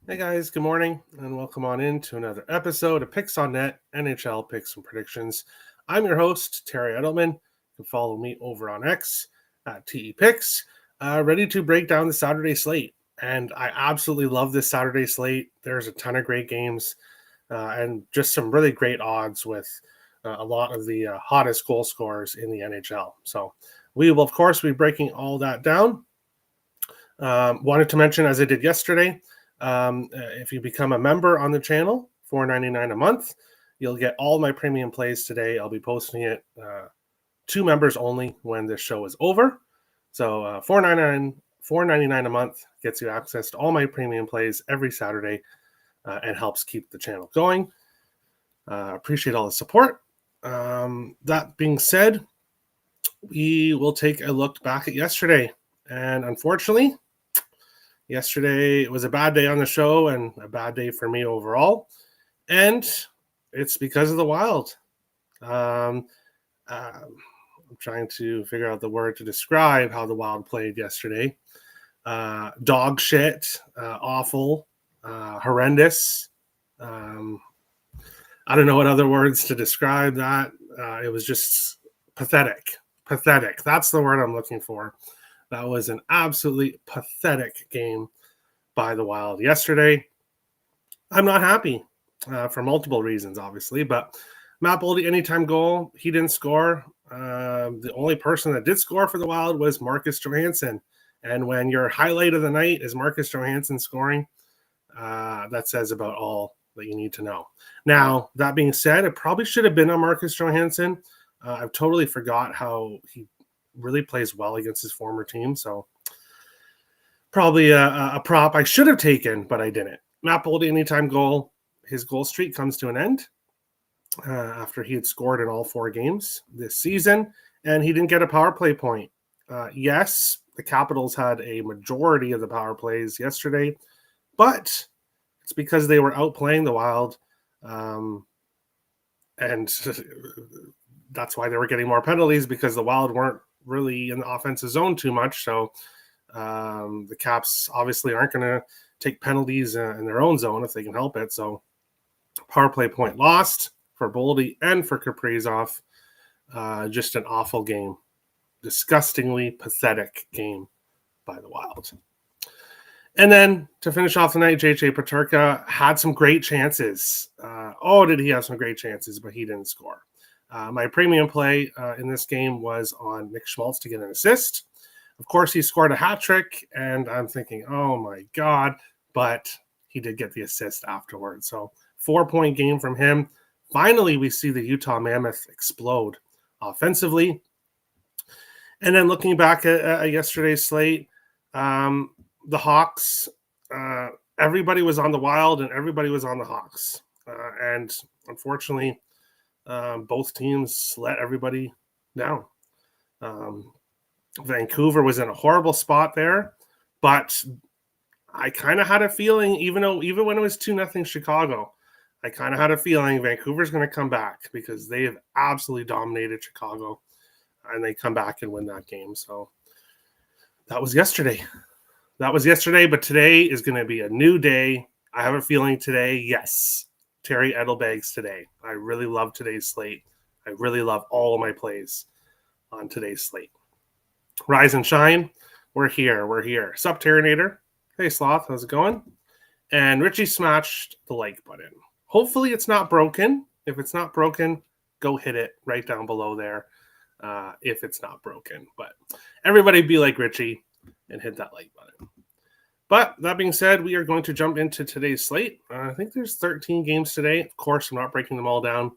Hey guys, good morning, and welcome on in to another episode of Picks on Net NHL Picks and Predictions. I'm your host, Terry Edelman. You can follow me over on X at TE Picks, ready to break down the Saturday slate. And I absolutely love this Saturday slate. There's a ton of great games and just some really great odds with a lot of the hottest goal scorers in the NHL. So we will, of course, be breaking all that down. Wanted to mention, as I did yesterday, if you become a member on the channel, $4.99 a month, you'll get all my premium plays today. I'll be posting it to members only when this show is over. So $4.99 a month gets you access to all my premium plays every Saturday and helps keep the channel going. Appreciate all the support. That being said, we will take a look back at yesterday. And unfortunately, yesterday was a bad day on the show and a bad day for me overall. And it's because of the Wild. I'm trying to figure out the word to describe how the Wild played yesterday. Dog shit, awful, horrendous. I don't know what other words to describe that. It was just pathetic. Pathetic. That's the word I'm looking for. That was an absolutely pathetic game by the Wild yesterday. I'm not happy for multiple reasons, obviously, but Matt Boldy, anytime goal, he didn't score. The only person that did score for the Wild was Marcus Johansson. And when your highlight of the night is Marcus Johansson scoring, that says about all that you need to know. Now, that being said, it probably should have been on Marcus Johansson. I've totally forgot how he really plays well against his former team. So probably a prop I should have taken, but I didn't. Matt Boldy, anytime goal. His goal streak comes to an end after he had scored in all 4 games this season, and he didn't get a power play point. Yes, the Capitals had a majority of the power plays yesterday, but it's because they were outplaying the Wild, and that's why they were getting more penalties, because the Wild weren't really in the offensive zone too much. So the Caps obviously aren't going to take penalties in their own zone if they can help it. So power play point lost for Boldy and for Kaprizov. Just an awful game. Disgustingly pathetic game by the Wild. And then to finish off the night, JJ Peterka had some great chances. Did he have some great chances, but he didn't score. My premium play in this game was on Nick Schmaltz to get an assist. Of course, he scored a hat trick, and I'm thinking, oh my God, but he did get the assist afterwards. So 4-point game from him. Finally, we see the Utah Mammoth explode offensively. And then looking back at yesterday's slate, the Hawks, everybody was on the Wild and everybody was on the Hawks. And unfortunately, both teams let everybody down. Vancouver was in a horrible spot there, but I kind of had a feeling, even when it was 2-0 Chicago, I kind of had a feeling Vancouver's going to come back, because they have absolutely dominated Chicago, and they come back and win that game. So that was yesterday. But today is going to be a new day. I have a feeling today, yes, Terry Edelbags today. I really love today's slate. I really love all of my plays on today's slate. Rise and shine. We're here. Sup, Terranator? Hey, Sloth, how's it going? And Richie smashed the like button. Hopefully it's not broken. If it's not broken, go hit it right down below there if it's not broken. But everybody be like Richie and hit that like button. But that being said, we are going to jump into today's slate. I think there's 13 games today. Of course, I'm not breaking them all down.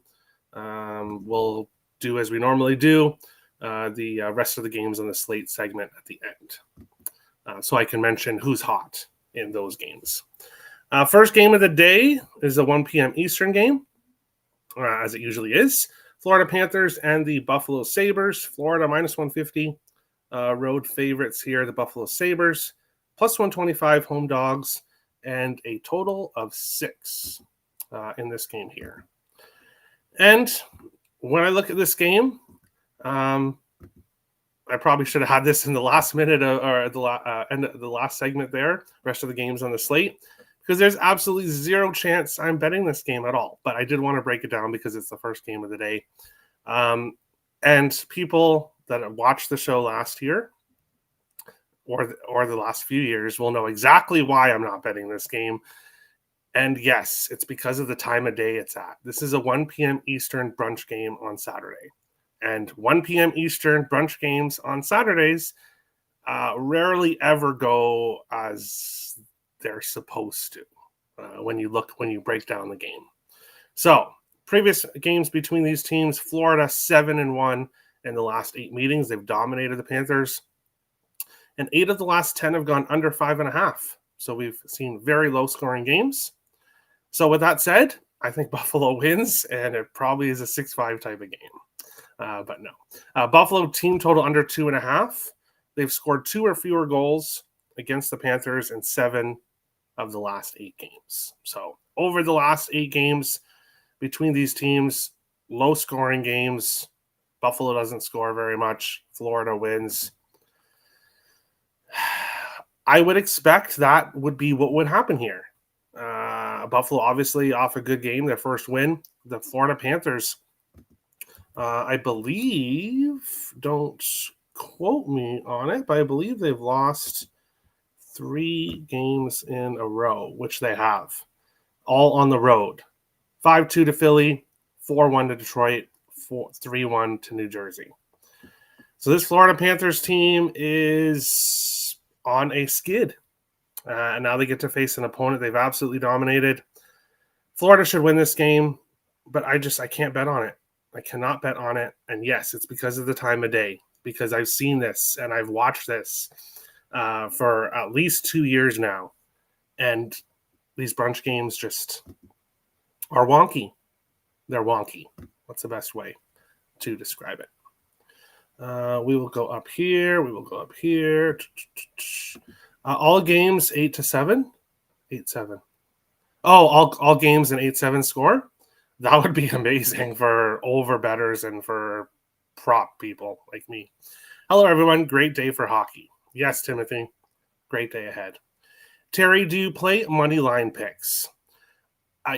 We'll do as we normally do. The rest of the games on the slate segment at the end, so I can mention who's hot in those games. First game of the day is a 1 p.m. Eastern game, as it usually is. Florida Panthers and the Buffalo Sabres. Florida minus 150. Road favorites here, the Buffalo Sabres. Plus 125 home dogs, and a total of 6 in this game here. And when I look at this game, I probably should have had this in the last minute or the end of the last segment there, rest of the games on the slate, because there's absolutely zero chance I'm betting this game at all. But I did want to break it down because it's the first game of the day. And people that have watched the show last year or the last few years will know exactly why I'm not betting this game. And yes, it's because of the time of day it's at. This is a 1 p.m. Eastern brunch game on Saturday. And 1 p.m. Eastern brunch games on Saturdays rarely ever go as they're supposed to when you break down the game. So, previous games between these teams, Florida 7-1 in the last 8 meetings. They've dominated the Panthers. And 8 of the last 10 have gone under 5.5. So we've seen very low scoring games. So with that said, I think Buffalo wins, and it probably is a 6-5 type of game. But no. Buffalo team total under 2.5. They've scored 2 or fewer goals against the Panthers in 7 of the last 8 games. So over the last 8 games between these teams, low scoring games. Buffalo doesn't score very much. Florida wins. I would expect that would be what would happen here. Buffalo obviously off a good game, their first win. The Florida Panthers, I believe, don't quote me on it, but I believe they've lost 3 games in a row, which they have, all on the road. 5-2 to Philly, 4-1 to Detroit, 3-1 to New Jersey. So this Florida Panthers team is on a skid. And now they get to face an opponent they've absolutely dominated. Florida should win this game, but I can't bet on it. I cannot bet on it. And yes, it's because of the time of day, because I've seen this and I've watched this for at least 2 years now. And these brunch games just are wonky. They're wonky. What's the best way to describe it? We will go up here. We will go up here. All games 8-7. 8-7. Oh, all games an 8-7 score. That would be amazing for over bettors and for prop people like me. Hello, everyone. Great day for hockey. Yes, Timothy. Great day ahead. Terry, do you play money line picks?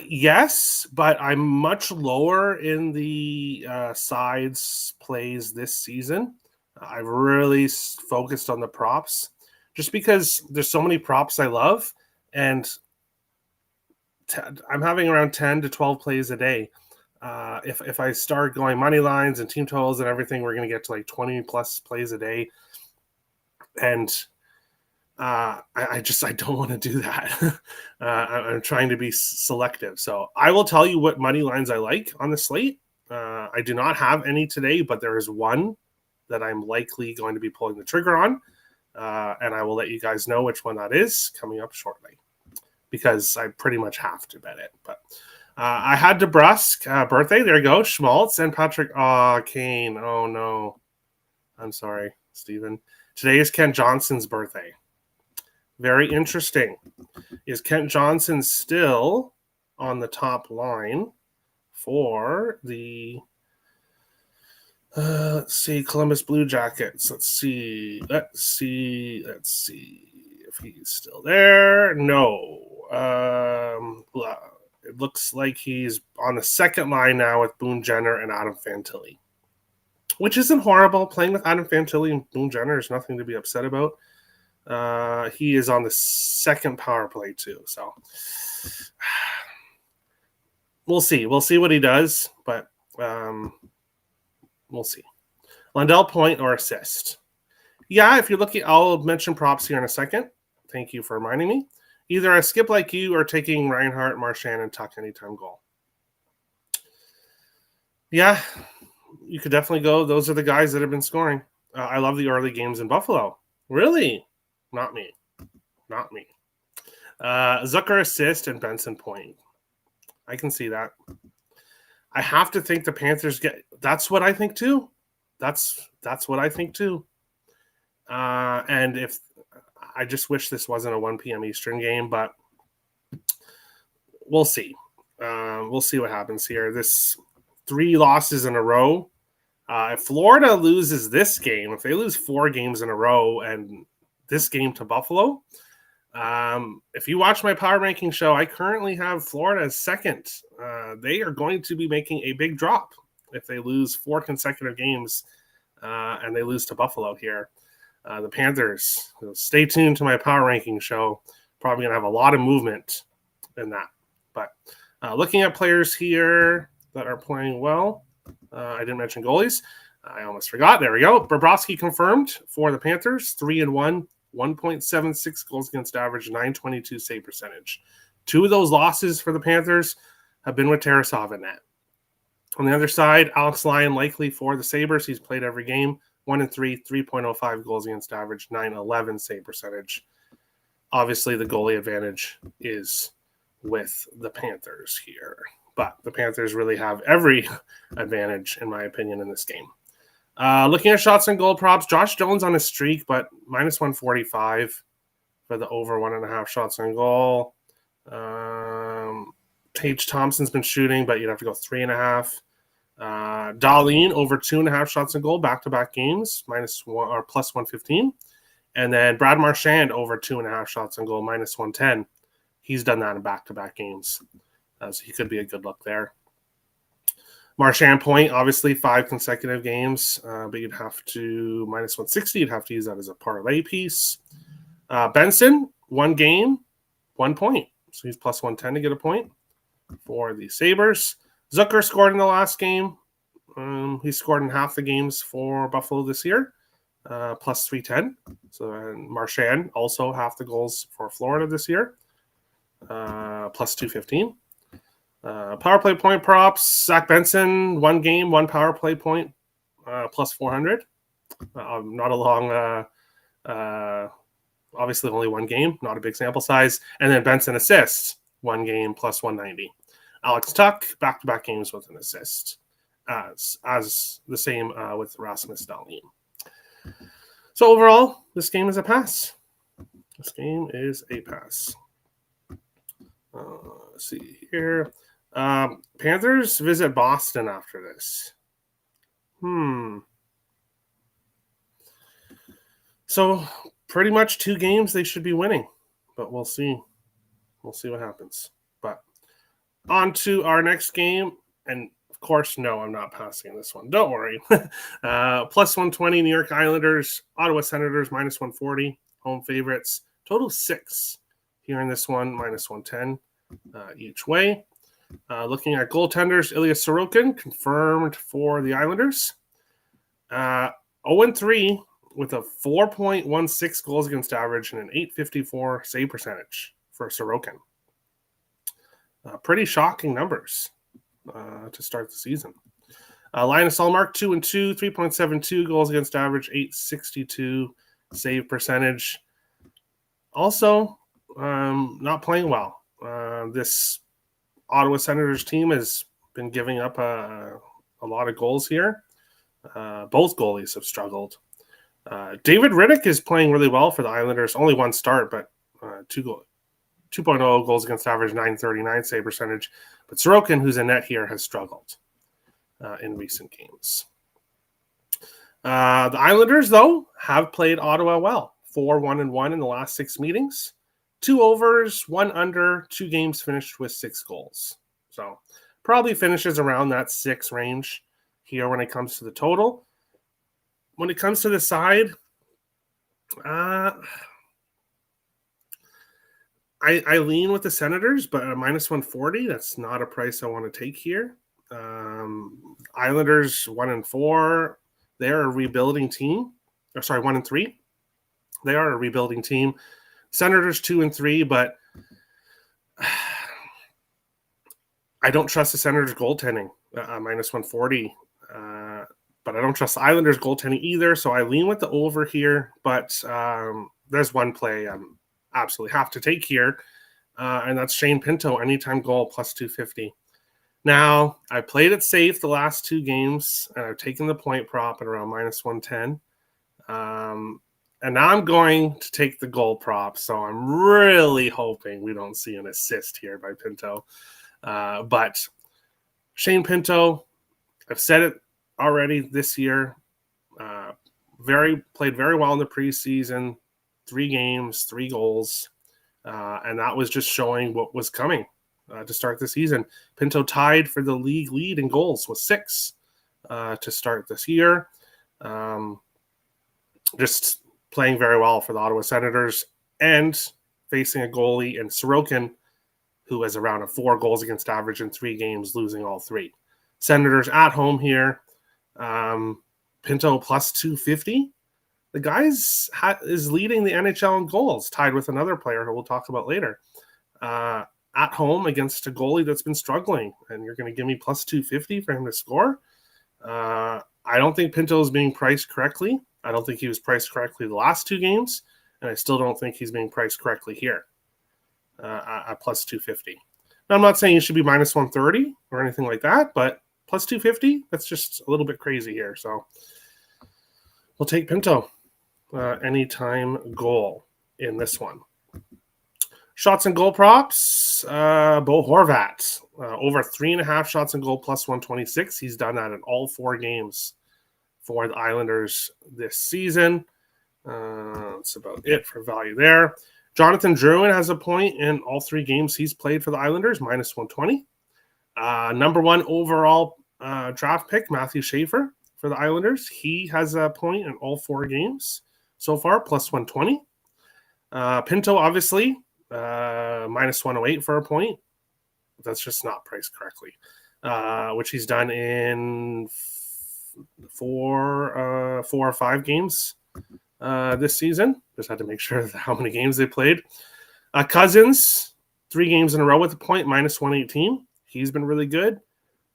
Yes, but I'm much lower in the sides plays this season. I've really focused on the props just because there's so many props I love, and I'm having around 10 to 12 plays a day. If I start going money lines and team totals and everything, we're going to get to like 20 plus plays a day. And I don't want to do that. I'm trying to be selective. So I will tell you what money lines I like on the slate. I do not have any today, but there is one that I'm likely going to be pulling the trigger on. And I will let you guys know which one that is coming up shortly, because I pretty much have to bet it. But I had DeBrusque birthday. There you go. Schmaltz and Patrick. Kane. Oh, no. I'm sorry, Stephen. Today is Kent Johnson's birthday. Very interesting. Is Kent Johnson still on the top line for the let's see, Columbus Blue Jackets? Let's see if he's still there. No. It looks like he's on the second line now with Boone Jenner and Adam Fantilli, which isn't horrible. Playing with Adam Fantilli and Boone Jenner is nothing to be upset about. He is on the second power play too. So we'll see. We'll see what he does, but we'll see. Lundell point or assist. Yeah, if you're looking, I'll mention props here in a second. Thank you for reminding me. Either I skip like you or taking Reinhart, Marchand, and Tuck anytime goal. Yeah, you could definitely go. Those are the guys that have been scoring. I love the early games in Buffalo. Really? Not me. Zucker assist and Benson point. I can see that. I have to think the Panthers get. That's what I think too. That's what I think too. And if I just wish this wasn't a 1 p.m. Eastern game, but we'll see. We'll see what happens here. This 3 losses in a row. If Florida loses this game, if they lose 4 games in a row and this game to Buffalo, If you watch my power ranking show, I currently have Florida as second. They are going to be making a big drop if they lose 4 consecutive games and they lose to Buffalo here. The Panthers, stay tuned to my power ranking show. Probably going to have a lot of movement in that. But looking at players here that are playing well, I didn't mention goalies. I almost forgot. There we go. Bobrovsky confirmed for the Panthers, 3-1, 1.76 goals against average, 922 save percentage. 2 of those losses for the Panthers have been with Tarasov in net. On the other side, Alex Lyon likely for the Sabres. He's played every game. 1-3, 3.05 goals against average, 911 save percentage. Obviously, the goalie advantage is with the Panthers here. But the Panthers really have every advantage, in my opinion, in this game. Looking at shots and goal props, Josh Jones on a streak, but minus 145 for the over 1.5 shots on goal. Tage Thompson's been shooting, but you'd have to go 3.5. Darlene over 2.5 shots on goal, back-to-back games, minus 1 or plus 115. And then Brad Marchand over 2.5 shots on goal, minus 110. He's done that in back-to-back games. So he could be a good look there. Marchand point, obviously 5 consecutive games, but you'd have to minus 160. You'd have to use that as a parlay piece. Benson, 1 game, 1 point. So he's plus 110 to get a point for the Sabres. Zucker scored in the last game. He scored in half the games for Buffalo this year, plus 310. So and Marchand also half the goals for Florida this year, plus 215. Power play point props, Zach Benson, 1 game, 1 power play point, plus 400. Not a long, obviously only 1 game, not a big sample size. And then Benson assists, 1 game, plus 190. Alex Tuck, back-to-back games with an assist, as the same with Rasmus Dahlin. So overall, this game is a pass. This game is a pass. Let's see here. Panthers visit Boston after this. So pretty much 2 games they should be winning, but we'll see. We'll see what happens. But on to our next game, and of course, no, I'm not passing this one. Don't worry. Plus 120 New York Islanders, Ottawa Senators, minus 140, home favorites. Total 6 here in this one, minus 110 each way. Looking at goaltenders, Ilya Sorokin confirmed for the Islanders. 0-3 with a 4.16 goals against average and an 854 save percentage for Sorokin. Pretty shocking numbers to start the season. Linus Ullmark, 2-2, 3.72 goals against average, 862 save percentage. Also, not playing well. This Ottawa Senators team has been giving up a lot of goals here. Both goalies have struggled. David Riddick is playing really well for the Islanders. Only 1 start, but 2.0 goals against average, 939 save percentage. But Sorokin, who's in net here, has struggled in recent games. The Islanders, though, have played Ottawa well. 4-1-1 in the last 6 meetings. 2 overs, 1 under, 2 games finished with 6 goals. So probably finishes around that 6 range here when it comes to the total. When it comes to the side, I lean with the Senators, but at minus 140, that's not a price I want to take here. Islanders 1-4, they're a rebuilding team. 1-3, they are a rebuilding team. Senators 2-3, but I don't trust the Senators goaltending minus 140. But I don't trust the Islanders goaltending either, so I lean with the over here. But there's one play I absolutely have to take here, and that's Shane Pinto, anytime goal, plus 250. Now, I played it safe the last 2 games, and I've taken the point prop at around minus 110. And now I'm going to take the goal prop, so I'm really hoping we don't see an assist here by Pinto. But Shane Pinto, I've said it already this year, played very well in the preseason. 3 games, 3 goals. And that was just showing what was coming to start the season. Pinto tied for the league lead in goals with 6 to start this year. Just playing very well for the Ottawa Senators and facing a goalie in Sorokin who has around a 4 goals against average in 3 games, losing all 3. Senators at home here. Pinto plus 250. The guy is leading the NHL in goals, tied with another player who we'll talk about later. At home against a goalie that's been struggling, and you're going to give me plus 250 for him to score? I don't think Pinto is being priced correctly. I don't think he was priced correctly the last 2 games, and I still don't think he's being priced correctly here at plus 250. Now, I'm not saying he should be minus 130 or anything like that, but plus 250, that's just a little bit crazy here. So we'll take Pinto anytime goal in this one. Shots and goal props, Bo Horvat, over 3.5 shots and goal plus 126. He's done that in all 4 games for the Islanders this season. That's about it for value there. Jonathan Drouin has a point in all 3 games he's played for the Islanders, minus 120. Number 1 overall draft pick, Matthew Schaefer for the Islanders. He has a point in all 4 games so far, plus 120. Pinto, obviously, minus 108 for a point. That's just not priced correctly, which he's done in 4 or 5 games this season. Just had to make sure how many games they played. Cousins, 3 games in a row with a point, minus 118. He's been really good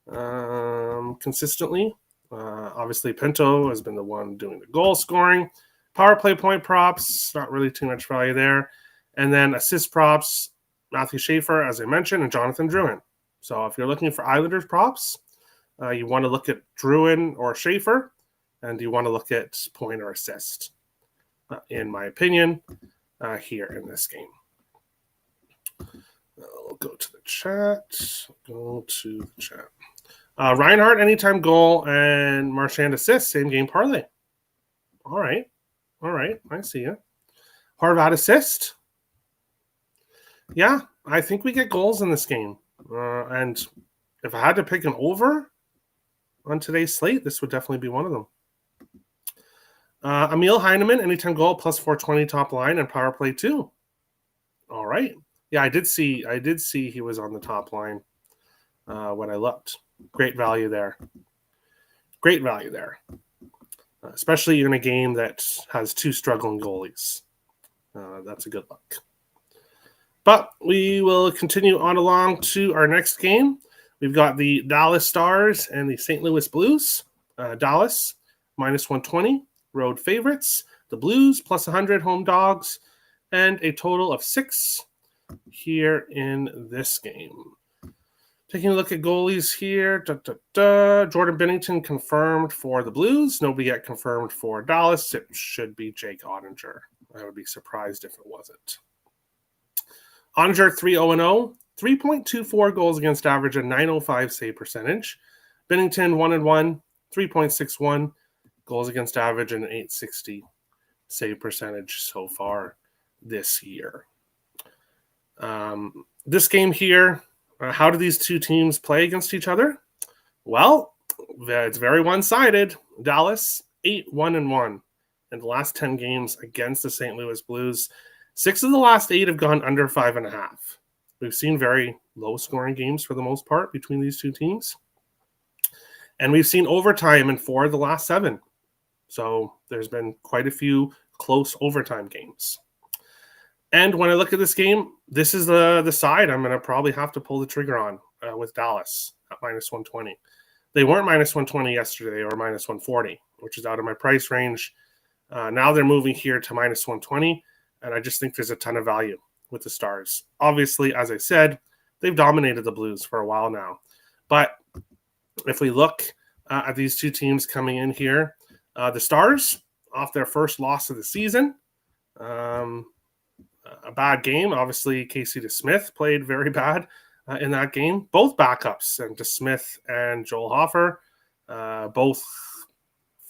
consistently. Obviously, Pinto has been the one doing the goal scoring. Power play point props, not really too much value there. And then assist props, Matthew Schaefer, as I mentioned, and Jonathan Drouin. So if you're looking for Islanders props, you want to look at Drouin or Schaefer, and you want to look at point or assist, in my opinion, here in this game. We'll go to the chat. Reinhardt, anytime goal, and Marchand assist, same game parlay. All right. I see you. Horvat assist. Yeah, I think we get goals in this game. And if I had to pick an over on today's slate, this would definitely be one of them. Emil Heineman, anytime goal, plus 420 top line, and power play too. All right. Yeah, I did see he was on the top line when I looked. Great value there. Especially in a game that has 2 struggling goalies. That's a good look. But we will continue on along to our next game. We've got the Dallas Stars and the St. Louis Blues. Dallas, minus 120, road favorites. The Blues, plus 100, home dogs. And a total of 6 here in this game. Taking a look at goalies here. Jordan Binnington confirmed for the Blues. Nobody yet confirmed for Dallas. It should be Jake Ottinger. I would be surprised if it wasn't. Ottinger 3-0-0. 3.24 goals against average, a 905 save percentage. Binnington 1-1. 3.61 goals against average, and an 860 save percentage so far this year. This game here, how do these 2 teams play against each other? Well, it's very one-sided. Dallas, 8-1-1 in the last 10 games against the St. Louis Blues. 6 of the last 8 have gone under 5.5. We've seen very low-scoring games for the most part between these 2 teams. And we've seen overtime in 4 of the last 7. So there's been quite a few close overtime games. And when I look at this game, this is the side I'm going to probably have to pull the trigger on with Dallas at minus 120. They weren't minus 120 yesterday or minus 140, which is out of my price range. Now they're moving here to minus 120, and I just think there's a ton of value with the Stars. Obviously, as I said, they've dominated the Blues for a while now. But if we look at these 2 teams coming in here, the Stars, off their first loss of the season, a bad game. Obviously, Casey DeSmith played very bad in that game. Both backups, and DeSmith and Joel Hofer, both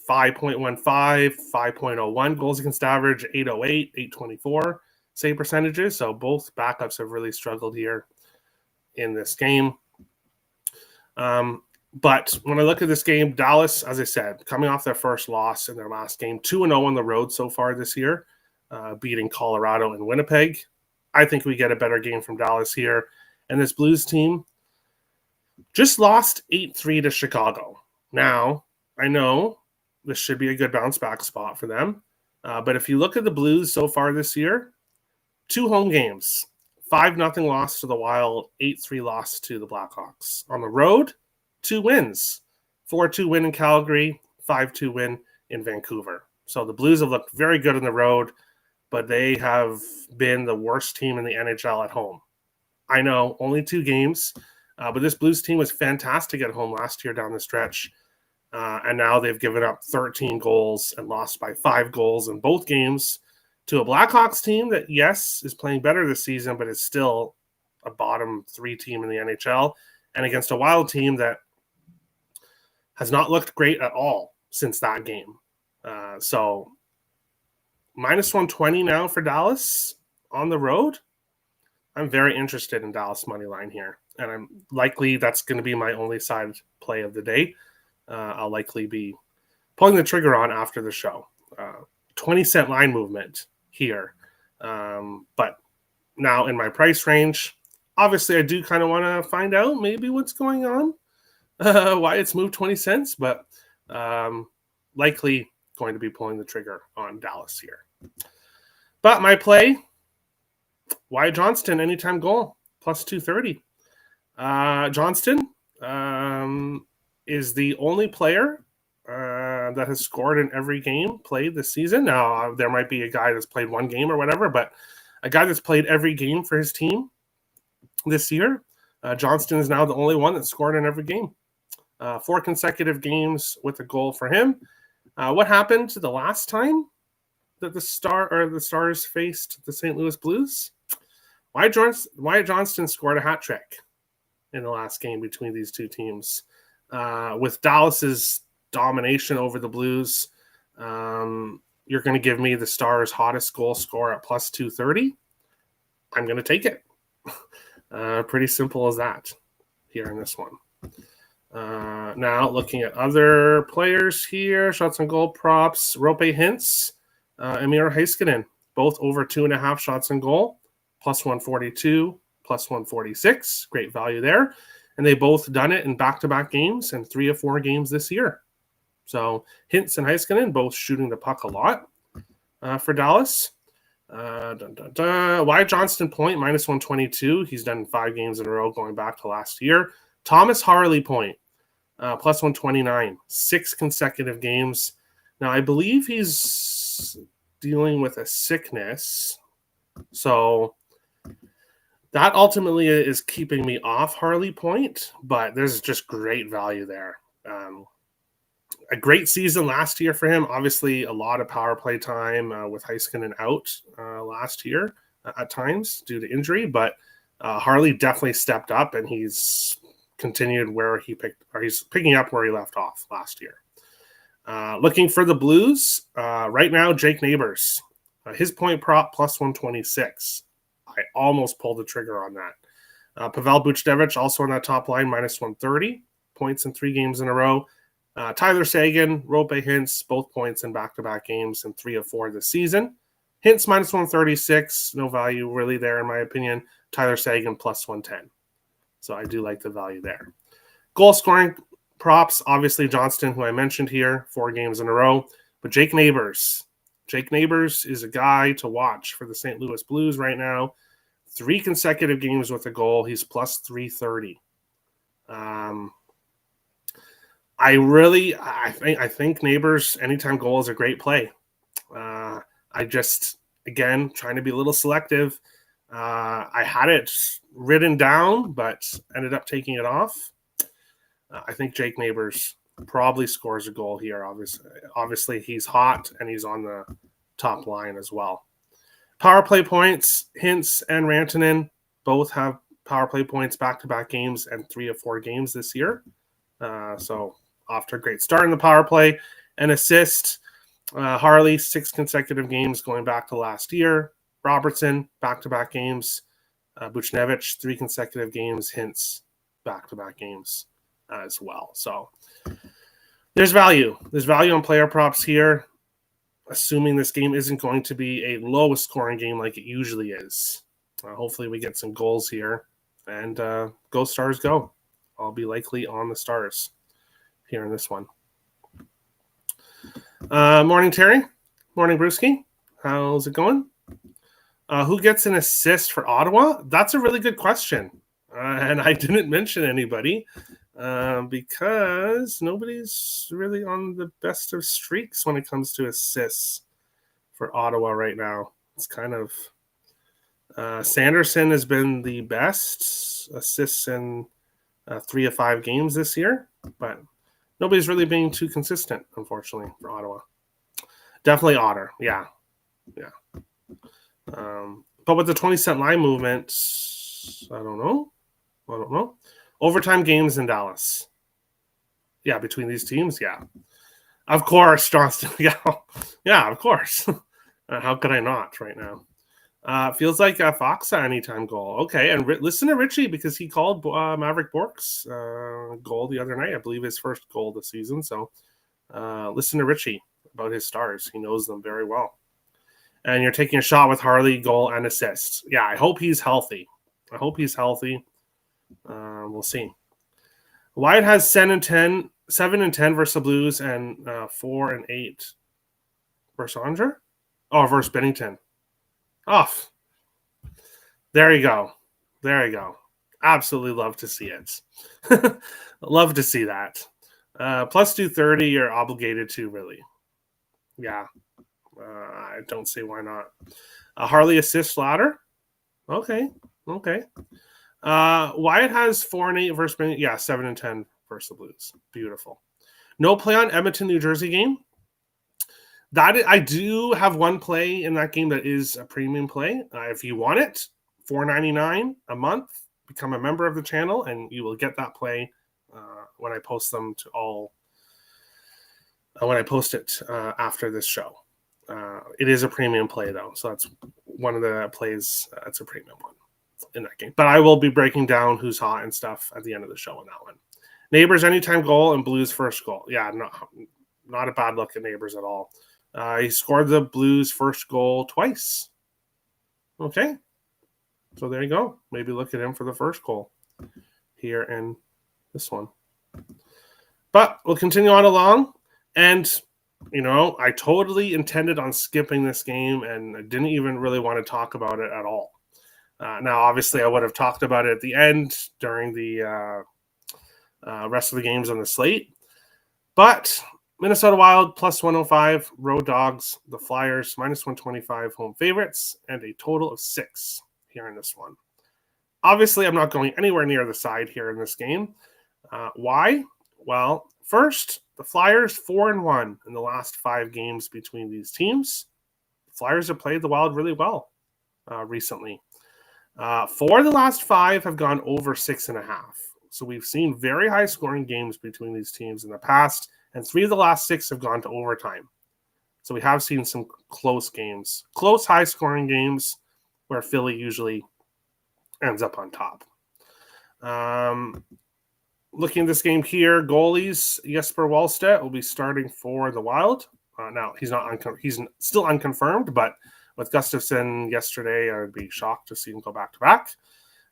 5.15, 5.01 goals against average, 808, 824 save percentages. So both backups have really struggled here in this game. But when I look at this game, Dallas, as I said, coming off their first loss in their last game, 2-0 on the road so far this year, beating Colorado and Winnipeg. I think we get a better game from Dallas here. And this Blues team just lost 8-3 to Chicago. Now, I know this should be a good bounce back spot for them. But if you look at the Blues so far this year, 2 home games, 5-0 loss to the Wild, 8-3 loss to the Blackhawks. On the road, 2 wins, 4-2 win in Calgary, 5-2 win in Vancouver. So the Blues have looked very good on the road, but they have been the worst team in the NHL at home. I know, only 2 games, but this Blues team was fantastic at home last year down the stretch. And now they've given up 13 goals and lost by 5 goals in both games to a Blackhawks team that, yes, is playing better this season, but is still a bottom 3 team in the NHL, and against a Wild team that has not looked great at all since that game. So minus 120 now for Dallas on the road. I'm very interested in Dallas money line here, and I'm likely that's going to be my only side play of the day. I'll likely be pulling the trigger on after the show. 20-cent line movement here. But now in my price range, obviously I do kind of want to find out maybe what's going on, why it's moved 20 cents, but likely going to be pulling the trigger on Dallas here. But my play, Wyatt Johnston, anytime goal, plus 230. Johnston is the only player that has scored in every game played this season. Now, there might be a guy that's played 1 game or whatever, but a guy that's played every game for his team this year, Johnston is now the only one that scored in every game. 4 consecutive games with a goal for him. What happened to the last time that the Stars faced the St. Louis Blues? Wyatt Johnston scored a hat trick in the last game between these 2 teams. With Dallas's domination over the Blues, you're going to give me the Stars' hottest goal scorer at plus 230. I'm going to take it. Pretty simple as that here in this one. Now, looking at other players here, shots on goal props, Rope Hintz, Emir Heiskanen, both over 2.5 shots on goal, plus 142, plus 146. Great value there. And they both done it in back-to-back games and 3 of 4 games this year. So Hintz and Heiskanen both shooting the puck a lot for Dallas. Wyatt Johnston point, minus 122. He's done 5 games in a row going back to last year. Thomas Harley point, plus 129. 6 consecutive games. Now, I believe he's dealing with a sickness. So that ultimately is keeping me off Harley point, but there's just great value there. A great season last year for him. Obviously, a lot of power play time with Heiskanen out last year at times due to injury, but Harley definitely stepped up, and he's continued where he's picking up where he left off last year. Looking for the Blues right now, Jake Neighbors, his point prop plus 126. I almost pulled the trigger on that. Pavel Buchnevich also on that top line, minus 130 points in 3 games in a row. Tyler Seguin, Rope Hintz, both points in back-to-back games in 3 of 4 this season. Hintz minus 136, no value really there in my opinion. Tyler Seguin plus 110. So I do like the value there. Goal scoring props, obviously Johnston, who I mentioned here, 4 games in a row. But Jake Neighbors. Jake Neighbors is a guy to watch for the St. Louis Blues right now. 3 consecutive games with a goal. He's plus 330. I think Neighbors anytime goal is a great play. I just, again, trying to be a little selective. I had it written down, but ended up taking it off. I think Jake Neighbors probably scores a goal here. Obviously, he's hot, and he's on the top line as well. Power play points, Hintz and Rantanen both have power play points back-to-back games and 3 of 4 games this year. So off to a great start in the power play. And assist, Harley, 6 consecutive games going back to last year. Robertson, back-to-back games. Buchnevich, 3 consecutive games. Hintz, back-to-back games as well. So there's value. There's value on player props here, assuming this game isn't going to be a low-scoring game like it usually is. Hopefully we get some goals here. And go Stars, go. I'll be likely on the Stars here in this one. Morning, Terry. Morning, Brewski. How's it going? Who gets an assist for Ottawa? That's a really good question. And I didn't mention anybody because nobody's really on the best of streaks when it comes to assists for Ottawa right now. It's kind of Sanderson has been the best assists in 3 of 5 games this year, but nobody's really being too consistent, unfortunately, for Ottawa. Definitely Otter, yeah. But with the 20-cent line movement, I don't know. Overtime games in Dallas. Yeah, between these teams, yeah. Of course, Johnston. Yeah, of course. How could I not right now? Feels like a Fox anytime goal. Okay, and listen to Richie because he called Maverick Bork's goal the other night. I believe his first goal this season. So listen to Richie about his Stars. He knows them very well. And you're taking a shot with Harley, goal and assist. Yeah, I hope he's healthy. We'll see. Wyatt has 7 and 10 versus the Blues and 4 and 8 versus Andre. Oh, versus Bennington. Off. There you go. Absolutely love to see it. Love to see that. Plus 230, you're obligated to, really. Yeah. I don't see why not. Harley assist ladder. Okay. Wyatt has 4 and 8 versus Bennington. Yeah, 7 and 10 versus the Blues. Beautiful. No play on Edmonton, New Jersey game. I do have one play in that game that is a premium play. If you want it, $4.99 a month. Become a member of the channel, and you will get that play when I post them to all. When I post it after this show, it is a premium play though, so that's one of the plays. It's a premium one in that game. But I will be breaking down who's hot and stuff at the end of the show on that one. Neighbors anytime goal and Blues first goal. Yeah, not a bad look at Neighbors at all. He scored the Blues first goal twice. Okay. So there you go. Maybe look at him for the first goal here in this one. But we'll continue on along. And, I totally intended on skipping this game and I didn't even really want to talk about it at all. Now, obviously, I would have talked about it at the end during the rest of the games on the slate. But Minnesota Wild plus 105, Road Dogs, the Flyers minus 125, home favorites, and a total of 6 here in this one. Obviously, I'm not going anywhere near the side here in this game. Why? Well, first, the Flyers 4-1 in the last 5 games between these teams. The Flyers have played the Wild really well recently. 4 of the last 5 have gone over 6.5. So we've seen very high scoring games between these teams in the past, and 3 of the last 6 have gone to overtime. So we have seen some close games, close high scoring games where Philly usually ends up on top. Looking at this game here, goalies, Jesper Wallstedt will be starting for the Wild. Now, he's still unconfirmed, but with Gustafsson yesterday, I would be shocked to see him go back-to-back.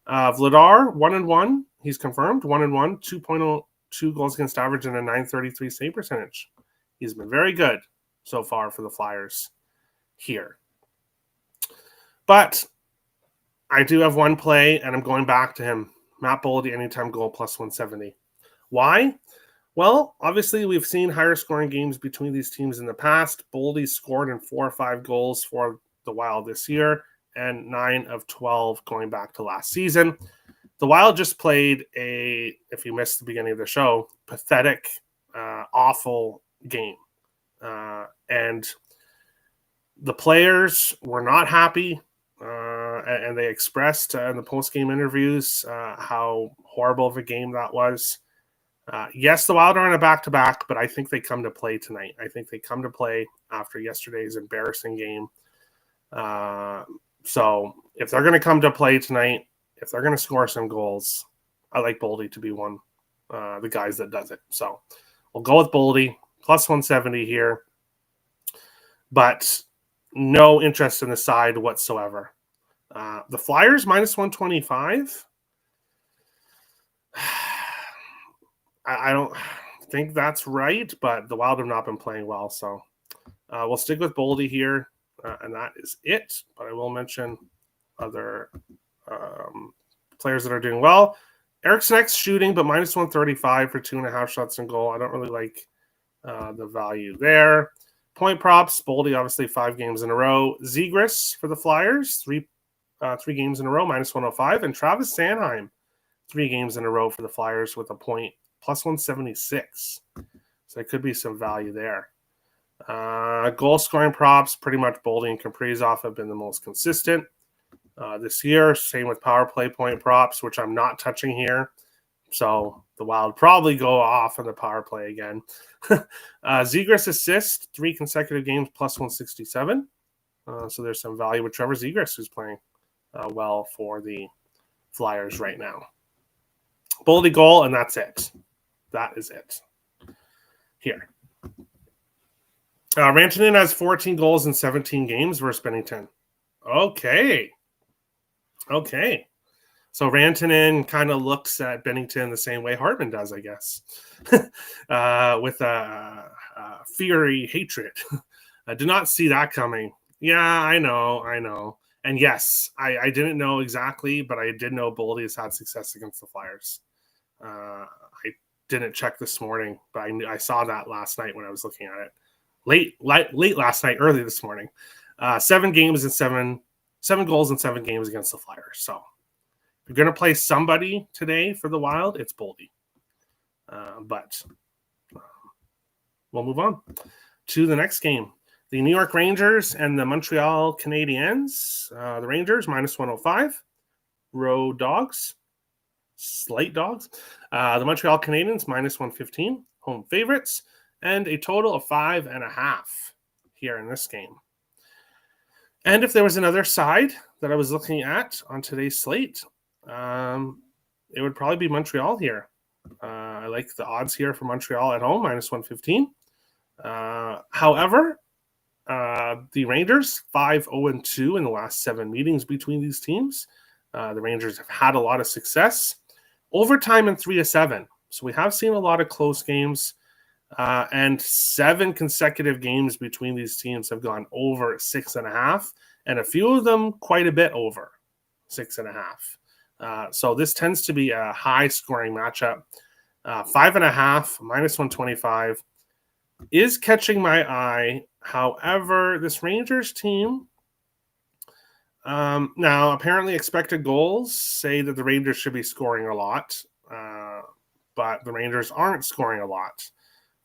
Vladar, 1-1. He's confirmed, 1-1, 2.02 goals against average and a .933 save percentage. He's been very good so far for the Flyers here. But I do have one play, and I'm going back to him. Matt Boldy, anytime goal, plus 170. Why? Well, obviously, we've seen higher scoring games between these teams in the past. Boldy scored in 4 or 5 goals for the Wild this year, and 9 of 12 going back to last season. The Wild just played if you missed the beginning of the show, pathetic, awful game. And the players were not happy. And they expressed in the post-game interviews how horrible of a game that was. Yes, the Wild are on a back-to-back, but I think they come to play tonight. I think they come to play after yesterday's embarrassing game. So if they're going to come to play tonight, if they're going to score some goals, I like Boldy to be one the guys that does it. So we'll go with Boldy, plus 170 here. But no interest in the side whatsoever. The Flyers, minus 125. I don't think that's right, but the Wild have not been playing well. So we'll stick with Boldy here, and that is it. But I will mention other players that are doing well. Ericsson's shooting, but minus 135 for 2.5 shots and goal. I don't really like the value there. Point props, Boldy, obviously 5 games in a row. Zegras for the Flyers, three games in a row, minus 105. And Travis Sanheim, 3 games in a row for the Flyers with a point, plus 176. So there could be some value there. Goal scoring props, pretty much Boldy and Kaprizov have been the most consistent this year. Same with power play point props, which I'm not touching here. So the Wild probably go off on the power play again. Zegras assist, 3 consecutive games, plus 167. So there's some value with Trevor Zegras, who's playing well for the Flyers right now. Boldy goal, and that's it. That is it. Here. Rantanen has 14 goals in 17 games versus Bennington. Okay. So Rantanen kind of looks at Bennington the same way Hartman does, I guess, with a fiery hatred. I did not see that coming. Yeah, I know. And yes, I didn't know exactly, but I did know Boldy has had success against the Flyers. I didn't check this morning, but I saw that last night when I was looking at it. Late last night, early this morning. 7 goals in 7 games against the Flyers. So if you're going to play somebody today for the Wild, it's Boldy. But we'll move on to the next game. The New York Rangers and the Montreal Canadiens. The Rangers, minus 105. Road dogs. Slate dogs. The Montreal Canadiens, minus 115. Home favorites. And a total of 5.5 here in this game. And if there was another side that I was looking at on today's slate, it would probably be Montreal here. I like the odds here for Montreal at home, minus 115. However, the Rangers, 5-0-2 in the last 7 meetings between these teams. The Rangers have had a lot of success. Overtime in 3-7. So we have seen a lot of close games. And 7 consecutive games between these teams have gone over 6.5, and a few of them quite a bit over 6.5. So this tends to be a high-scoring matchup. 5.5, minus 125, is catching my eye. However, this Rangers team, now apparently expected goals say that the Rangers should be scoring a lot, but the Rangers aren't scoring a lot.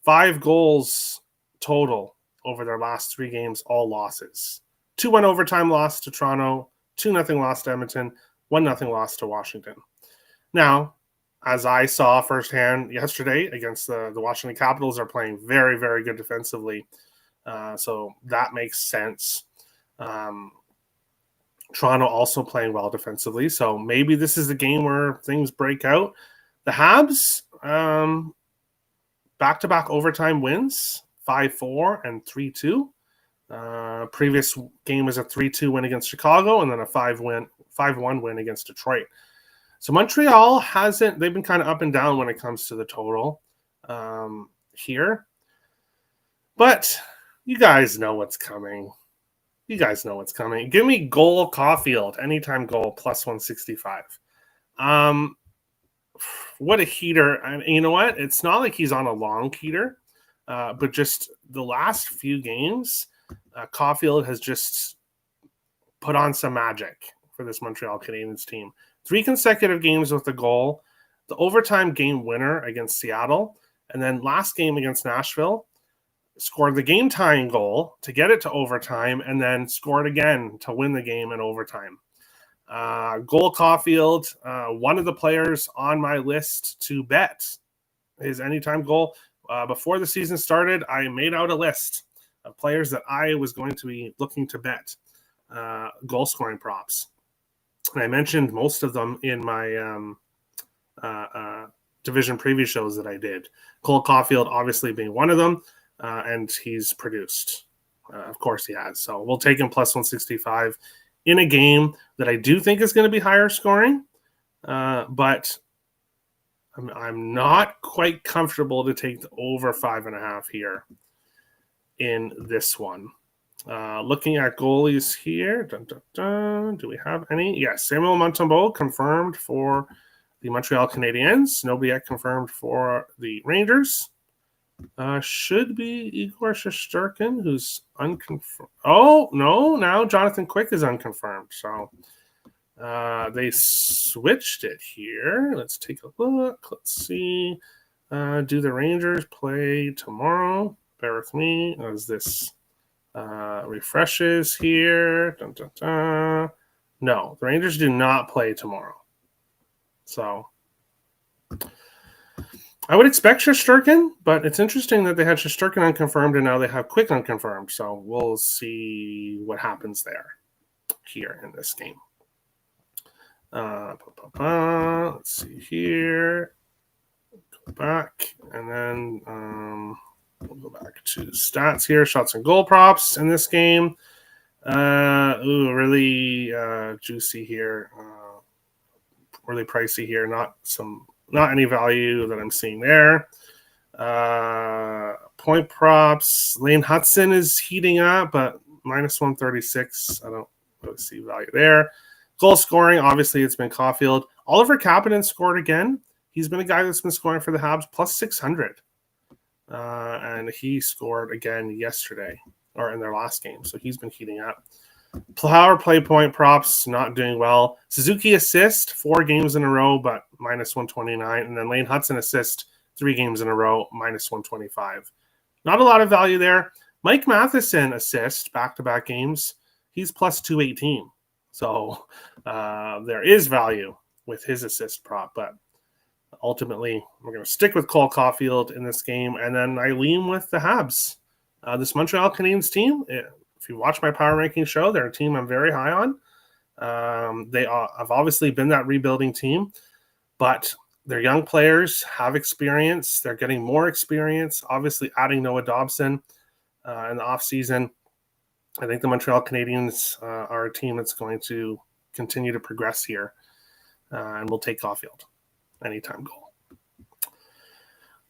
5 goals total over their last 3 games, all losses. 2-1 overtime loss to Toronto, 2-0 loss to Edmonton, 1-0 loss to Washington. Now, as I saw firsthand yesterday against the Washington Capitals, are playing very, very good defensively. So that makes sense. Toronto also playing well defensively. So maybe this is the game where things break out. The Habs, back-to-back overtime wins, 5-4 and 3-2. Previous game was a 3-2 win against Chicago, and then a 5-1 win against Detroit. So Montreal they've been kind of up and down when it comes to the total here. But you guys know what's coming. Give me goal Caulfield, anytime goal, plus 165. What a heater. And you know what? It's not like he's on a long heater, but just the last few games, Caulfield has just put on some magic for this Montreal Canadiens team. 3 consecutive games with a goal, the overtime game winner against Seattle, and then last game against Nashville, scored the game-tying goal to get it to overtime, and then scored again to win the game in overtime. Goal Caulfield, one of the players on my list to bet his anytime goal. Before the season started, I made out a list of players that I was going to be looking to bet. goal scoring props. And I mentioned most of them in my division preview shows that I did. Cole Caulfield obviously being one of them, and he's produced. Of course he has. So we'll take him plus 165 in a game that I do think is going to be higher scoring, but I'm not quite comfortable to take the over 5.5 here in this one. Looking at goalies here, do we have any? Yes, Samuel Montembeault confirmed for the Montreal Canadiens. Nobody yet confirmed for the Rangers. Should be Igor Shesterkin, who's unconfirmed. Oh, no, now Jonathan Quick is unconfirmed. So they switched it here. Let's take a look. Let's see. Do the Rangers play tomorrow? Bear with me as this refreshes here. No, the Rangers do not play tomorrow. So I would expect Shesterkin, but it's interesting that they had Shesterkin unconfirmed and now they have Quick unconfirmed. So we'll see what happens there here in this game. Let's see here. Go back and then we'll go back to stats here. Shots and goal props in this game. Really juicy here. Really pricey here. Not any value that I'm seeing there. Point props. Lane Hudson is heating up, but minus 136. I don't really see value there. Goal scoring, obviously, it's been Caulfield. Oliver Kapanen scored again. He's been a guy that's been scoring for the Habs, plus 600. And he scored again yesterday, or in their last game. So he's been heating up. Power play point props, not doing well. Suzuki assist, 4 games in a row, but minus 129. And then Lane Hudson assist, 3 games in a row, minus 125. Not a lot of value there. Mike Matheson assist, back-to-back games. He's plus 218. So there is value with his assist prop, but ultimately we're going to stick with Cole Caulfield in this game. And then I lean with the Habs. This Montreal Canadiens team, if you watch my power ranking show, they're a team I'm very high on. They have obviously been that rebuilding team, but their young players have experience. They're getting more experience, obviously adding Noah Dobson in the offseason. I think the Montreal Canadiens are a team that's going to continue to progress here, and we'll take Caulfield anytime goal.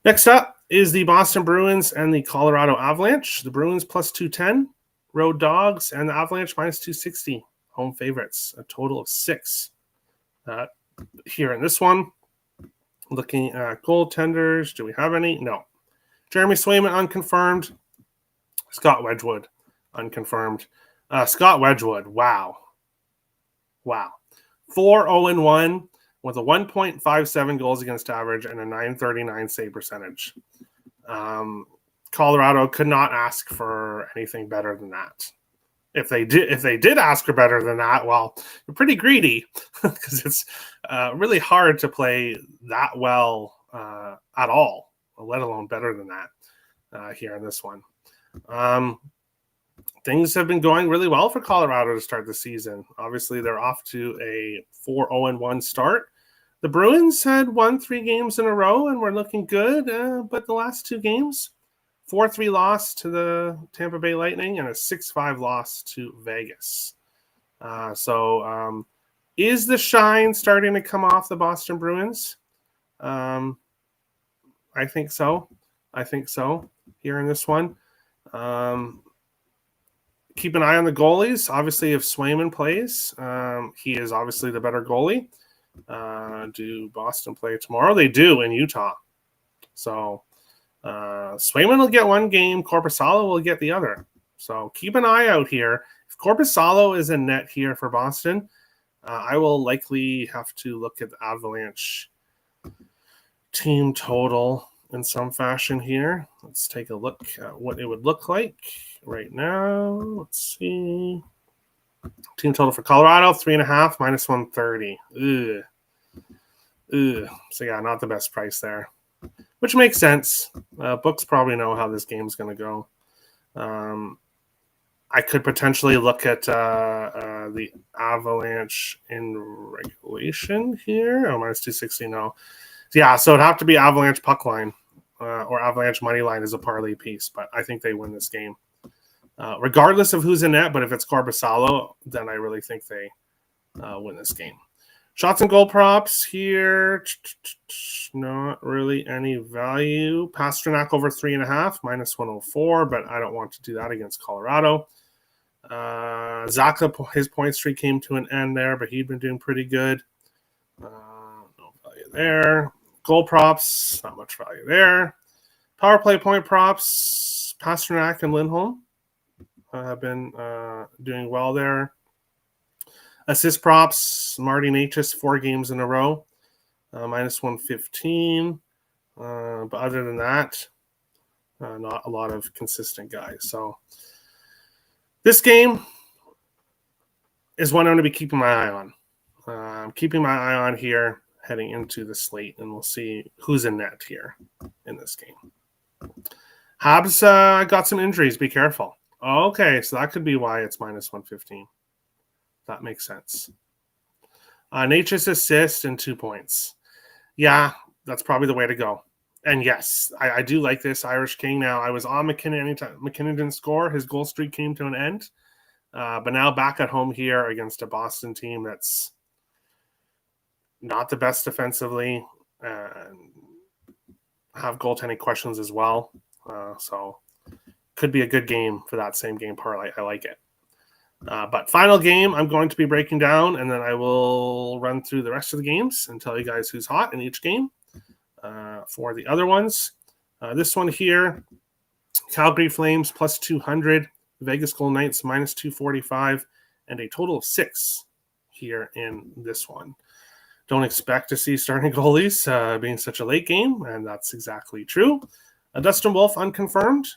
Next up is the Boston Bruins and the Colorado Avalanche. The Bruins plus 210. Road dogs, and the Avalanche minus 260, home favorites, a total of 6. Here in this one, looking at goaltenders, do we have any? No. Jeremy Swayman unconfirmed. Scott Wedgwood unconfirmed. Scott Wedgwood, wow. 4-0-1 with a 1.57 goals against average and a 939 save percentage. Colorado could not ask for anything better than that. If they did ask for better than that, well, you're pretty greedy because it's really hard to play that well at all, let alone better than that here in this one. Things have been going really well for Colorado to start the season. Obviously, they're off to a 4-0-1 start. The Bruins had won 3 games in a row and were looking good, but the last 2 games, 4-3 loss to the Tampa Bay Lightning and a 6-5 loss to Vegas. So is the shine starting to come off the Boston Bruins? I think so. Here in this one. Keep an eye on the goalies. Obviously, if Swayman plays, he is obviously the better goalie. Do Boston play tomorrow? They do in Utah. So Swayman will get 1 game. Korpisalo will get the other. So keep an eye out here. If Korpisalo is in net here for Boston, I will likely have to look at the Avalanche team total in some fashion here. Let's take a look at what it would look like right now. Let's see. Team total for Colorado, 3.5, minus 130. So yeah, not the best price there. Which makes sense. Books probably know how this game's going to go. I could potentially look at the Avalanche in regulation here. Oh, minus 260, no. Yeah, so it'd have to be Avalanche puck line or Avalanche money line as a parlay piece, but I think they win this game. Regardless of who's in net, but if it's Corbasalo, then I really think they win this game. Shots and goal props here, not really any value. Pasternak over 3.5, minus 104, but I don't want to do that against Colorado. Zaka, his point streak came to an end there, but he'd been doing pretty good. No value there. Goal props, not much value there. Power play point props, Pasternak and Lindholm have been doing well there. Assist props, Marty Necas, 4 games in a row, minus 115. But other than that, not a lot of consistent guys. So this game is one I'm going to be keeping my eye on. I'm keeping my eye on here heading into the slate, and we'll see who's in net here in this game. Habs got some injuries. Be careful. Okay, so that could be why it's minus 115. That makes sense. Nature's assist and 2 points. Yeah, that's probably the way to go. And yes, I do like this Irish King now. I was on McKinnon anytime McKinnon didn't score. His goal streak came to an end. But now back at home here against a Boston team that's not the best defensively. Have goaltending questions as well. So could be a good game for that same game parlay. I like it. But final game I'm going to be breaking down, and then I will run through the rest of the games and tell you guys who's hot in each game for the other ones. This one here, Calgary Flames plus 200, Vegas Golden Knights minus 245, and a total of 6 here in this one. Don't expect to see starting goalies being such a late game, and that's exactly true. Dustin Wolf unconfirmed.